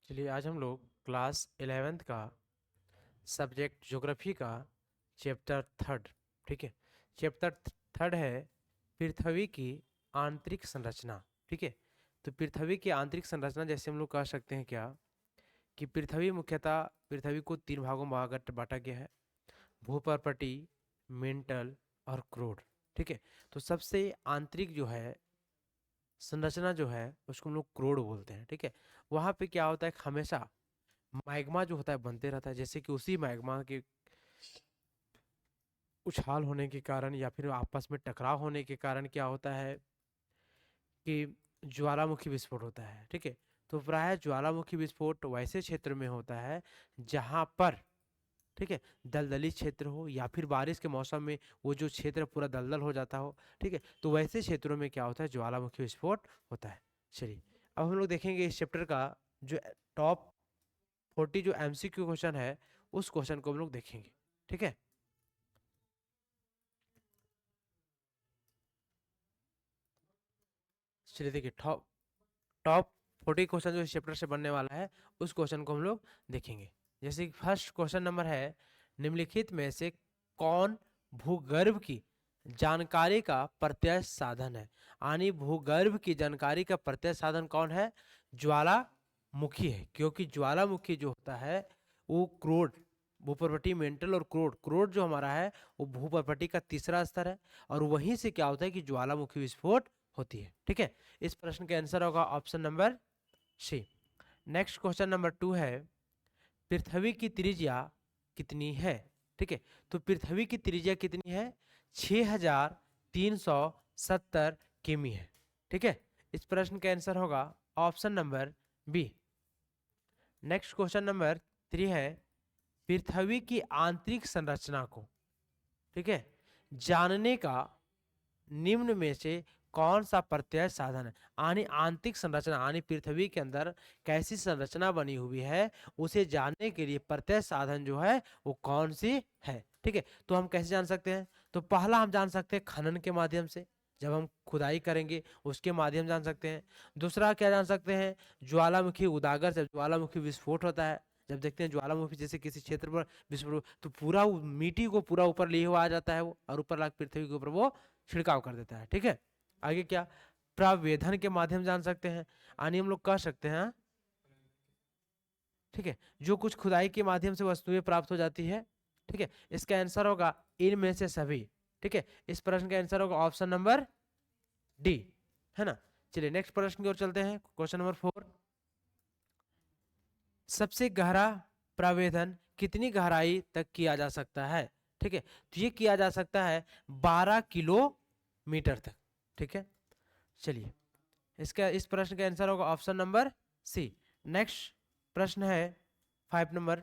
चलिए आज हम लोग क्लास 11th का सब्जेक्ट ज्योग्राफी का चैप्टर थर्ड, ठीक है। चैप्टर थर्ड है पृथ्वी की आंतरिक संरचना, ठीक है। तो पृथ्वी की आंतरिक संरचना जैसे हम लोग कह सकते हैं क्या कि पृथ्वी मुख्यतः पृथ्वी को तीन भागों में बांटा गया है: भूपर्पटी, मेंटल और क्रोड, ठीक है। तो सबसे आंतरिक जो है संरचना जो है उसको हम लोग क्रोड बोलते हैं, ठीक है। वहां पे क्या होता है, हमेशा मैग्मा जो होता है बनते रहता है, जैसे कि उसी मैग्मा के उछाल होने के कारण या फिर आपस में टकराव होने के कारण क्या होता है कि ज्वालामुखी विस्फोट होता है, ठीक है। तो प्रायः ज्वालामुखी विस्फोट वैसे क्षेत्र में होता है जहां पर, ठीक है, दलदली क्षेत्र हो या फिर बारिश के मौसम में वो जो क्षेत्र पूरा दलदल हो जाता हो, ठीक है। तो वैसे क्षेत्रों में क्या होता है, ज्वालामुखी विस्फोट होता है। चलिए अब हम लोग देखेंगे इस चैप्टर का जो टॉप 40 जो एमसीक्यू क्वेश्चन है उस क्वेश्चन को हम लोग देखेंगे, ठीक है। चलिए देखिए टॉप टॉप 40 क्वेश्चन जो इस चैप्टर से बनने वाला है उस क्वेश्चन को हम लोग देखेंगे। जैसे कि फर्स्ट क्वेश्चन नंबर है, निम्नलिखित में से कौन भूगर्भ की जानकारी का प्रत्यक्ष साधन है। यानी भूगर्भ की जानकारी का प्रत्यक्ष साधन कौन है, ज्वालामुखी है। क्योंकि ज्वालामुखी जो होता है वो क्रोड, भूपर्पटी, मेंटल और क्रोड, क्रोड जो हमारा है वो भूपर्पटी का तीसरा स्तर है और वहीं से क्या होता है कि ज्वालामुखी विस्फोट होती है, ठीक है। इस प्रश्न का आंसर होगा option number C. Next question number 2 है, पृथ्वी की त्रिज्या कितनी है, ठीक है। तो पृथ्वी की त्रिज्या कितनी है, 6370 किमी है, ठीक है। इस प्रश्न का आंसर होगा option number B. Next question number 3 है, पृथ्वी की आंतरिक संरचना को, ठीक है, जानने का निम्न में से कौन सा प्रत्यक्ष साधन है। यानी आंतरिक संरचना, यानी पृथ्वी के अंदर कैसी संरचना बनी हुई है उसे जानने के लिए प्रत्यक्ष साधन जो है वो कौन सी है, ठीक है। तो हम कैसे जान सकते हैं, तो पहला हम जान सकते हैं खनन के माध्यम से, जब हम खुदाई करेंगे उसके माध्यम जान सकते हैं। दूसरा क्या जान सकते हैं, ज्वालामुखी उदागर, जब ज्वालामुखी विस्फोट होता है, जब देखते हैं ज्वालामुखी जैसे किसी क्षेत्र पर विस्फोट तो पूरा मिट्टी को पूरा ऊपर लिए हुआ आ जाता है वो, और ऊपर लाग पृथ्वी के ऊपर वो छिड़काव कर देता है, ठीक है। आगे क्या, प्रावेधन के माध्यम जान सकते हैं, यानी हम लोग कह सकते हैं, ठीक है, जो कुछ खुदाई के माध्यम से वस्तुएं प्राप्त हो जाती है, ठीक है। इसका आंसर होगा इनमें से सभी, ठीक है। इस प्रश्न का आंसर होगा ऑप्शन नंबर डी, है ना। चलिए नेक्स्ट प्रश्न की ओर चलते हैं, क्वेश्चन नंबर 4, सबसे गहरा प्रावेधन कितनी गहराई तक किया जा सकता है, ठीक है। तो ये किया जा सकता है 12 किलोमीटर तक, ठीक है। चलिए इसका इस प्रश्न का आंसर होगा ऑप्शन नंबर सी। नेक्स्ट प्रश्न है 5 नंबर,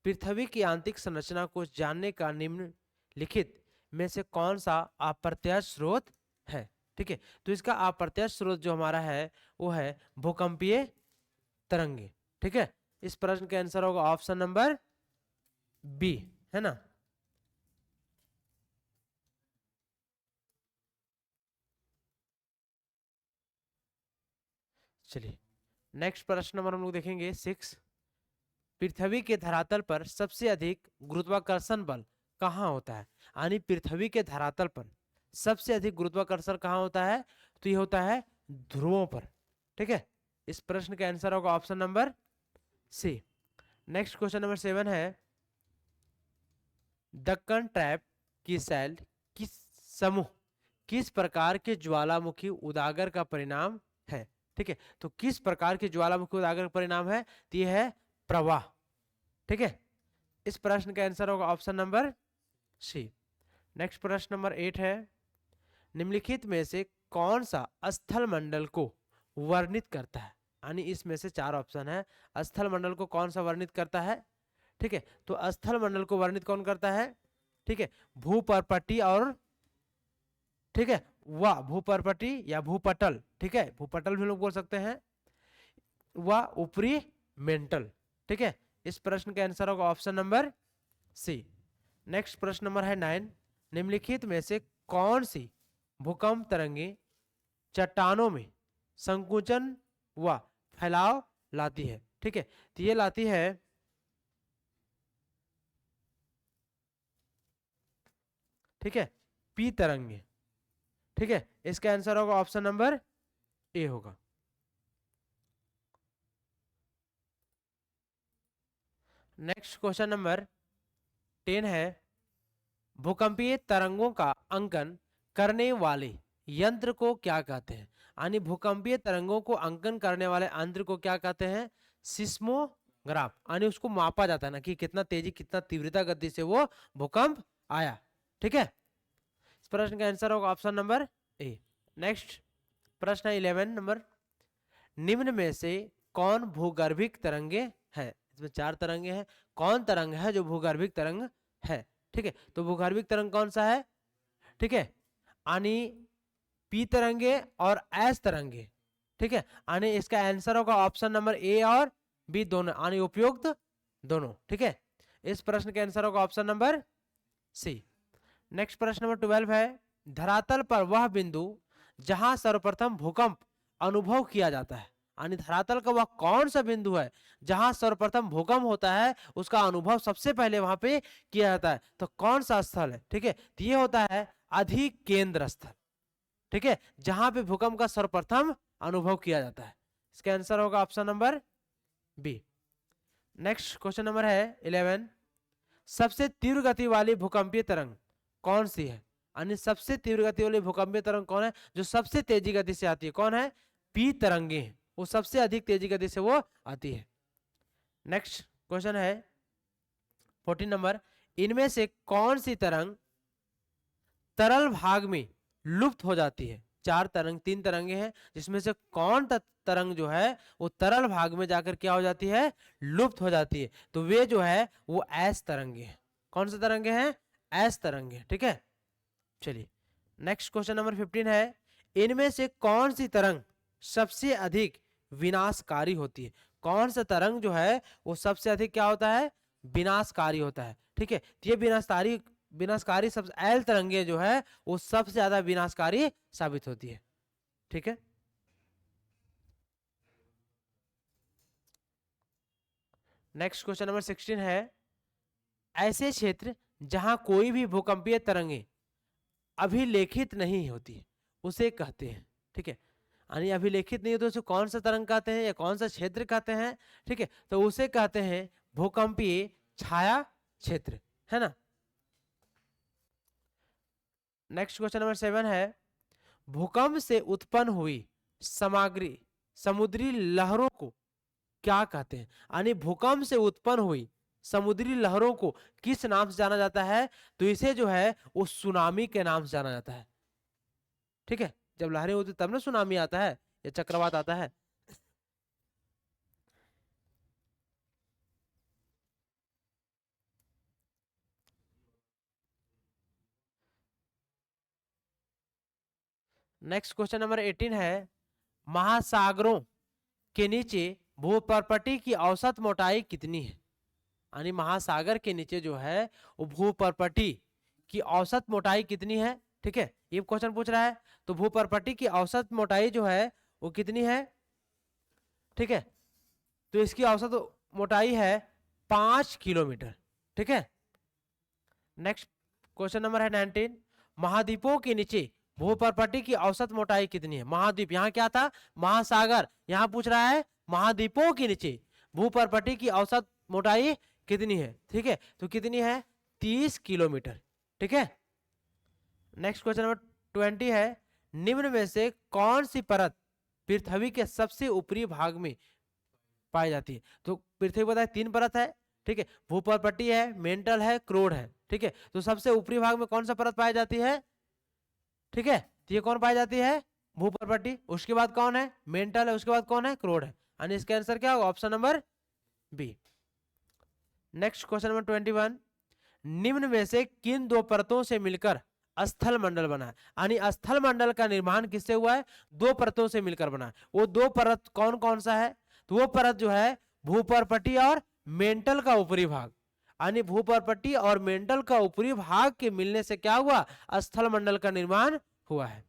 पृथ्वी की आंतरिक संरचना को जानने का निम्नलिखित में से कौन सा अप्रत्यक्ष स्रोत है, ठीक है। तो इसका अप्रत्यक्ष स्रोत जो हमारा है वो है भूकंपीय तरंगे, ठीक है। इस प्रश्न का आंसर होगा ऑप्शन नंबर बी, है ना। चलिए नेक्स्ट प्रश्न नंबर हम लोग देखेंगे 6, पृथ्वी के धरातल पर सबसे अधिक गुरुत्वाकर्षण बल कहाँ होता है। यानी पृथ्वी के धरातल पर सबसे अधिक गुरुत्वाकर्षण कहाँ होता है, तो ये होता है ध्रुवों पर, ठीक है। इस प्रश्न का आंसर होगा option number C. Next question number 7 है, दक्कन ट्रैप की शैल किस समूह किस प्रकार के ज्वालामुखी उदागर का परिणाम है, ठीक है। तो किस प्रकार के ज्वालामुखी उदागर का परिणाम है, तो यह है प्रवाह, ठीक है। इस प्रश्न का आंसर होगा ऑप्शन नंबर सी। नेक्स्ट प्रश्न नंबर 8 है, निम्नलिखित में से कौन सा स्थल मंडल को वर्णित करता है। यानी इसमें से चार ऑप्शन है, स्थल मंडल को कौन सा वर्णित करता है, ठीक है। तो स्थल मंडल को वर्णित कौन करता है, ठीक है, भूपर्पटी और, ठीक है, वह भूपर्पटी या भूपटल, ठीक है, भूपटल भी लोग बोल सकते हैं, वह ऊपरी मेंटल, ठीक है। इस प्रश्न का आंसर होगा ऑप्शन नंबर सी। नेक्स्ट प्रश्न नंबर है 9, निम्नलिखित में से कौन सी भूकंप तरंगे चट्टानों में संकुचन व फैलाव लाती है, ठीक है, तो ये लाती है ठीक है पी तरंगे। ठीक है, इसका आंसर होगा ऑप्शन नंबर ए होगा। नेक्स्ट क्वेश्चन नंबर 10 है, भूकंपीय तरंगों का अंकन करने वाले यंत्र को क्या कहते हैं? यानी भूकंपीय तरंगों को अंकन करने वाले यंत्र को क्या कहते हैं? सिस्मोग्राफ। यानी उसको मापा जाता है ना कि कितना तेजी कितना तीव्रता गति से वो भूकंप आया। ठीक है, इस प्रश्न का आंसर होगा ऑप्शन नंबर ए। नेक्स्ट प्रश्न है 11 नंबर, निम्न में से कौन भूगर्भिक तरंगे है? इसमें 4 तरंगे हैं, कौन तरंग है जो भूगर्भिक तरंग है? ठीक है, तो भूगर्भिक तरंग कौन सा है? ठीक है, यानी पी तरंगे और एस तरंगे। ठीक है, यानी इसका आंसर होगा ऑप्शन नंबर ए और बी दोनों, यानी उपयुक्त दोनों। ठीक है, इस प्रश्न का आंसर होगा ऑप्शन नंबर सी। नेक्स्ट प्रश्न नंबर 12 है, धरातल पर वह बिंदु जहां सर्वप्रथम भूकंप अनुभव किया जाता है। यानी धरातल का वह कौन सा बिंदु है जहां सर्वप्रथम भूकंप होता है, उसका अनुभव सबसे पहले वहां पे किया जाता है, तो कौन सा स्थल है? ठीक है, तो ये होता है अधिकेंद्र स्थल। ठीक है, जहां पे भूकंप का सर्वप्रथम अनुभव किया जाता है। इसका आंसर होगा option number B. Next question number है 11, सबसे तीव्र गति वाली भूकंपीय तरंग कौन सी है? यानी सबसे तीव्र गति वाली भूकंपीय तरंग कौन है जो सबसे तेजी गति से आती है? कौन है? पी तरंगे, वो सबसे अधिक तेजी गति से वो आती है। नेक्स्ट क्वेश्चन है 14 नंबर, इनमें से कौन सी तरंग तरल भाग में लुप्त हो जाती है? 3 तरंगे हैं, जिसमें से कौन तरंग जो है वो तरल भाग में जाकर क्या हो जाती है? लुप्त हो जाती है। तो वे जो है वो एस तरंगे हैं। कौन से तरंगे हैं? एस तरंगे। ठीक है, चलिए नेक्स्ट क्वेश्चन नंबर 15 है, इनमें से कौन सी तरंग सबसे अधिक विनाशकारी होती है? कौन सा तरंग जो है वो सबसे अधिक क्या होता है? विनाशकारी होता है। ठीक है, तो ये विनाशकारी सब एल तरंगे जो है वो सबसे ज्यादा विनाशकारी साबित होती है। ठीक है, नेक्स्ट क्वेश्चन नंबर 16 है, ऐसे क्षेत्र जहां कोई भी भूकंपीय तरंगे अभिलेखित नहीं होती उसे कहते हैं। ठीक है, यानी अभिलेखित नहीं होती उसे कौन सा तरंग कहते हैं या कौन सा क्षेत्र कहते हैं? ठीक है, तो उसे कहते हैं भूकंपीय छाया क्षेत्र, है ना। नेक्स्ट क्वेश्चन नंबर 7 है, भूकंप से उत्पन्न हुई सामग्री समुद्री लहरों को क्या कहते हैं? यानी भूकंप से उत्पन्न हुई समुद्री लहरों को किस नाम से जाना जाता है? तो इसे जो है वो सुनामी के नाम से जाना जाता है। ठीक है, जब लहरें होती तब ना सुनामी आता है या चक्रवात आता है। नेक्स्ट क्वेश्चन नंबर 18 है, महासागरों के नीचे भूपर्पटी की औसत मोटाई कितनी है? यानी महासागर के नीचे जो है वो भूपर्पटी की औसत मोटाई कितनी है? ठीक है, ये क्वेश्चन पूछ रहा है, तो भूपर्पटी की औसत मोटाई जो है वो कितनी है? ठीक है, तो इसकी औसत मोटाई है 5 किलोमीटर। ठीक है, नेक्स्ट क्वेश्चन नंबर है 19, महाद्वीपों के नीचे भूपर्पटी की औसत मोटाई कितनी है? महाद्वीप यहाँ क्या था? महासागर, यहाँ पूछ रहा है महाद्वीपों के नीचे भूपर्पटी की औसत मोटाई कितनी है? ठीक है, तो कितनी है? 30 किलोमीटर। ठीक है, नेक्स्ट क्वेश्चन नंबर 20 है, निम्न में से कौन सी परत पृथ्वी के सबसे ऊपरी भाग में पाई जाती है? तो पृथ्वी बताए 3 परत है। ठीक है, भूपर्पटी है, मेंटल है, क्रोड है। ठीक है, तो सबसे ऊपरी भाग में कौन सा परत पाई जाती है? ठीक है, तो ये कौन पाई जाती है? भूपर्पटी। उसके बाद कौन है? मेंटल है। उसके बाद कौन है? क्रोड है। यानी इसका आंसर क्या होगा? Option number B. Next question number 21, निम्न में से किन 2 परतों से मिलकर स्थल मंडल बना है? यानी स्थल मंडल का निर्माण किससे हुआ है? 2 परतों से मिलकर बना है। वो 2 परत कौन कौन सा है? तो वो परत जो है भूपर्पटी और मेंटल का ऊपरी भाग। यानी भूपर्पटी और मेंटल का ऊपरी भाग के मिलने से क्या हुआ? स्थल मंडल का निर्माण हुआ है।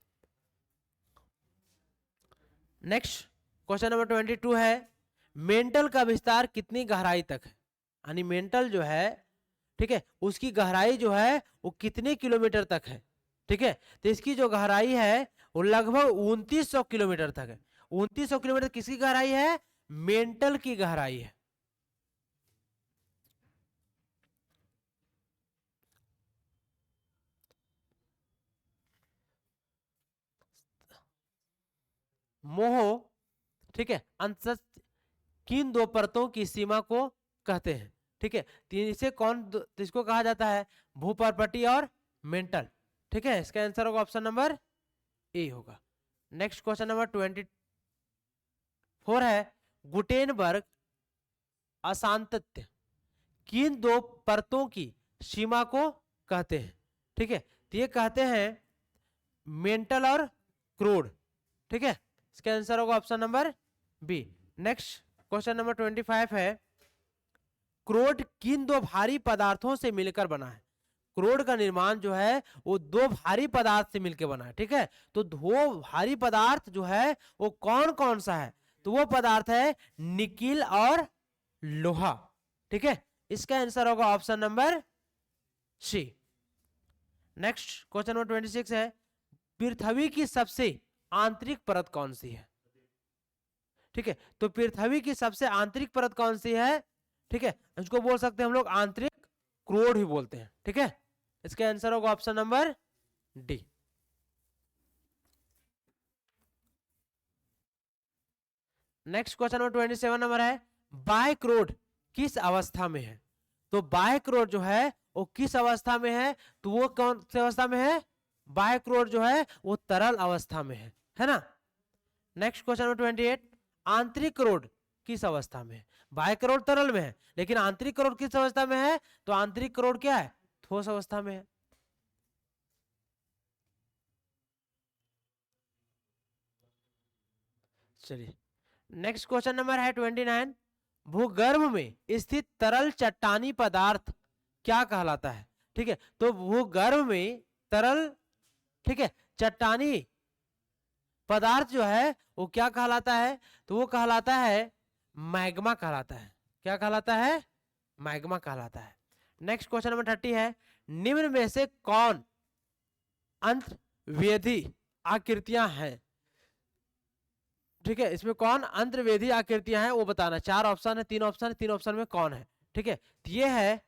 नेक्स्ट क्वेश्चन नंबर 22 है, मेंटल का विस्तार कितनी गहराई तक है, यानी मेंटल जो है, ठीक है, उसकी गहराई जो है वो कितने किलोमीटर तक है, ठीक है। तो इसकी जो गहराई है वो लगभग 2900 किलोमीटर तक है। 2900 किलोमीटर किसकी गहराई है? मेंटल की गहराई है। मोह, ठीक है, अंतत किन दो परतों की सीमा को कहते हैं, ठीक है। तो इसे तो इसको कहा जाता है भूपर्पटी और मेंटल, ठीक है। इसका आंसर होगा ऑप्शन नंबर ए होगा। नेक्स्ट क्वेश्चन नंबर 24 है, गुटेनबर्ग अशांतत्य किन दो परतों की सीमा को कहते हैं, ठीक है। तो ये कहते हैं मेंटल और क्रूड, ठीक है। इसका आंसर होगा option number B. Next question number 25 है, क्रोड किन दो भारी पदार्थों से मिलकर बना है? क्रोड का निर्माण जो है वो दो भारी पदार्थ से मिलकर बना है, ठीक है। तो दो भारी पदार्थ जो है वो कौन कौन सा है? तो वो पदार्थ है निकिल और लोहा, ठीक है। इसका आंसर होगा option number C. Next question number 26 है, पृथ्वी की सबसे आंतरिक परत कौन सी है? ठीक है, तो पृथ्वी की सबसे आंतरिक परत कौन सी है? ठीक है, इसको बोल सकते हैं हम लोग आंतरिक क्रोड ही बोलते हैं, ठीक है। इसका आंसर होगा option number D. Next question number 27 number है, बाह्य क्रोड किस अवस्था में है? तो बाह्य क्रोड जो है वो किस अवस्था में है? तो वो कौन सी अवस्था में है? बाह्य क्रोड जो है वो तरल अवस्था में है ना। नेक्स्ट क्वेश्चन नंबर 28, आंतरिक क्रोड किस अवस्था में है? बाह्य क्रोड तरल में है, लेकिन आंतरिक क्रोड किस अवस्था में है? तो आंतरिक क्रोड क्या है? ठोस अवस्था में है। चलिए नेक्स्ट क्वेश्चन नंबर है 29, भूगर्भ में स्थित तरल चट्टानी पदार्थ क्या कहलाता है? ठीक है, तो भूगर्भ में तरल, ठीक है, चट्टानी पदार्थ जो है वो क्या कहलाता है? तो वो कहलाता है मैग्मा कहलाता है। क्या कहलाता है? मैग्मा कहलाता है। नेक्स्ट क्वेश्चन नंबर 30 है, निम्न में से कौन अंतर्वेदी आकृतियां हैं? ठीक है, इसमें कौन अंतर्वेदी आकृतियां हैं वो बताना। 4 ऑप्शन है, 3 ऑप्शन है, 3 ऑप्शन में कौन है? ठीक है, तो ये है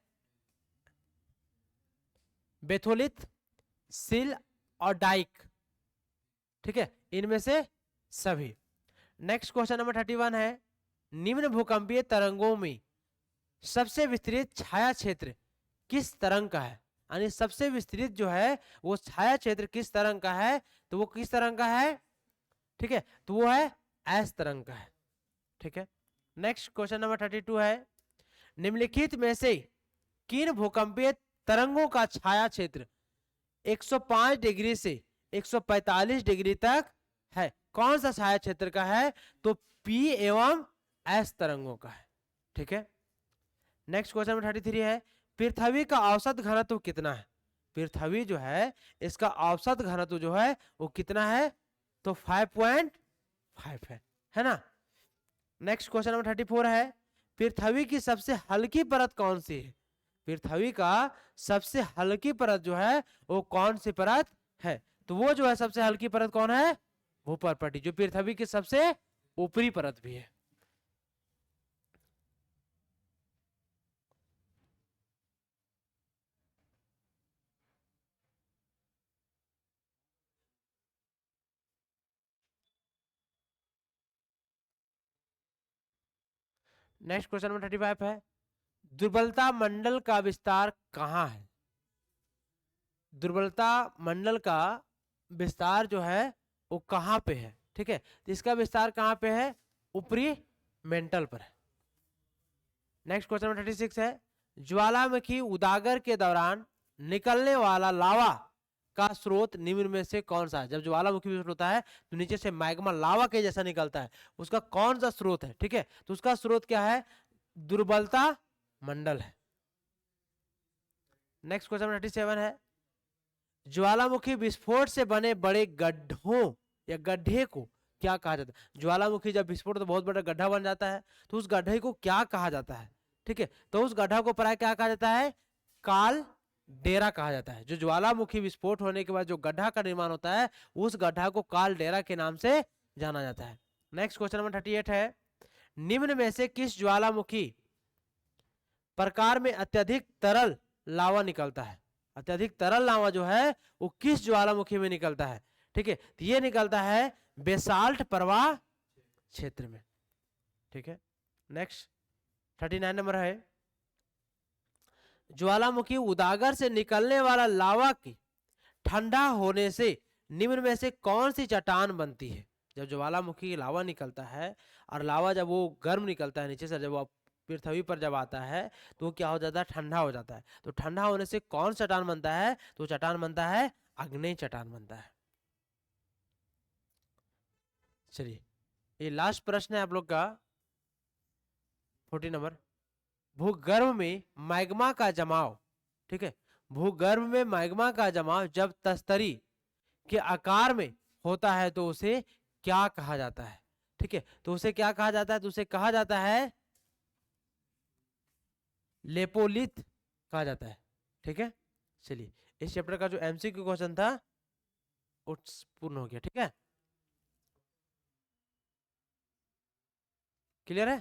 बेथोलिथ, सिल और डाइक, ठीक है, इनमें से सभी। नेक्स्ट क्वेश्चन नंबर 31 है, निम्न भूकंपीय तरंगों में सबसे विस्तृत छाया क्षेत्र किस तरंग का है? यानी सबसे विस्तृत जो है वो छाया क्षेत्र किस तरंग का है? तो वो किस तरंग का है? ठीक है, तो वो है एस तरंग का है, ठीक है। नेक्स्ट क्वेश्चन नंबर 32 है, निम्नलिखित में से किन भूकंपीय तरंगों का छाया क्षेत्र 105 डिग्री से 145 डिग्री तक है? कौन सा छाया क्षेत्र का है? तो पी एवं एस तरंगों का है, ठीक है। नेक्स्ट क्वेश्चन नंबर 33 है, पृथ्वी का औसत घनत्व कितना है? पृथ्वी जो है इसका औसत घनत्व जो है वो कितना है? तो 5.5 है ना। नेक्स्ट क्वेश्चन नंबर 34 है, पृथ्वी की सबसे हल्की परत कौन सी है? पृथ्वी का सबसे हल्की परत जो है वो कौन सी परत है? तो वो जो है सबसे हल्की परत कौन है? भूपर्पटी, जो पृथ्वी की सबसे ऊपरी परत भी है। नेक्स्ट क्वेश्चन नंबर 35 है, दुर्बलता मंडल का विस्तार कहां है? दुर्बलता मंडल का विस्तार जो है वो कहां पे है? ठीक है, तो इसका विस्तार कहां पे है? ऊपरी मेंटल पर है। नेक्स्ट क्वेश्चन नंबर 36 है, ज्वालामुखी उदागर के दौरान निकलने वाला लावा का स्रोत निम्न में से कौन सा है? जब ज्वालामुखी विस्फोट होता है तो नीचे से मैग्मा लावा के जैसा निकलता है, उसका कौन सा स्रोत है? ठीक है, तो उसका स्रोत क्या है? दुर्बलता मंडल है। नेक्स्ट क्वेश्चन नंबर 37 है, ज्वालामुखी विस्फोट से बने बड़े गड्ढों या गड्ढे को क्या कहा जाता है? ज्वालामुखी जब विस्फोट तो बहुत बड़ा गड्ढा बन जाता है, तो उस गड्ढे को क्या कहा जाता है? ठीक है, तो उस गड्ढा को प्राय क्या कहा जाता है? काल डेरा कहा जाता है। जो ज्वालामुखी विस्फोट होने के बाद जो गड्ढा का निर्माण होता है, उस गड्ढा को काल डेरा के नाम से जाना जाता है। नेक्स्ट क्वेश्चन नंबर 38 है, निम्न में से किस ज्वालामुखी प्रकार में अत्यधिक तरल लावा निकलता है? अत्यधिक तरल लावा जो है वो किस ज्वालामुखी में निकलता है? ठीक है, तो ये निकलता है बेसाल्ट प्रवाह क्षेत्र में। ठीक है, नेक्स्ट 39 नंबर है, ज्वालामुखी उदागर से निकलने वाला लावा की ठंडा होने से निम्न में से कौन सी चट्टान बनती है? जब ज्वालामुखी लावा निकलता है और लावा जब वो गर्म निकलता है नीचे से, जब वो पृथ्वी पर जब आता है तो वो क्या हो जाता है? ठंडा हो जाता है। तो ठंडा होने से कौन सा चट्टान बनता है? तो चट्टान बनता है आग्नेय चट्टान बनता है। चलिए, ये लास्ट प्रश्न है आप लोग का 40 नंबर, भूगर्भ में मैग्मा का जमाव। ठीक है, भूगर्भ में मैग्मा का जमाव जब तस्तरी के आकार में होता है तो उसे क्या कहा जाता है? ठीक है, तो उसे क्या कहा जाता है? तो उसे कहा जाता है लेपोलिथ कहा जाता है। ठीक है, चलिए, इस चैप्टर का जो एमसीक्यू क्वेश्चन था वो पूर्ण हो गया। ठीक है, क्लियर है?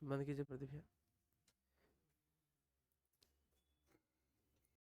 बंद कीजिए प्रदीप।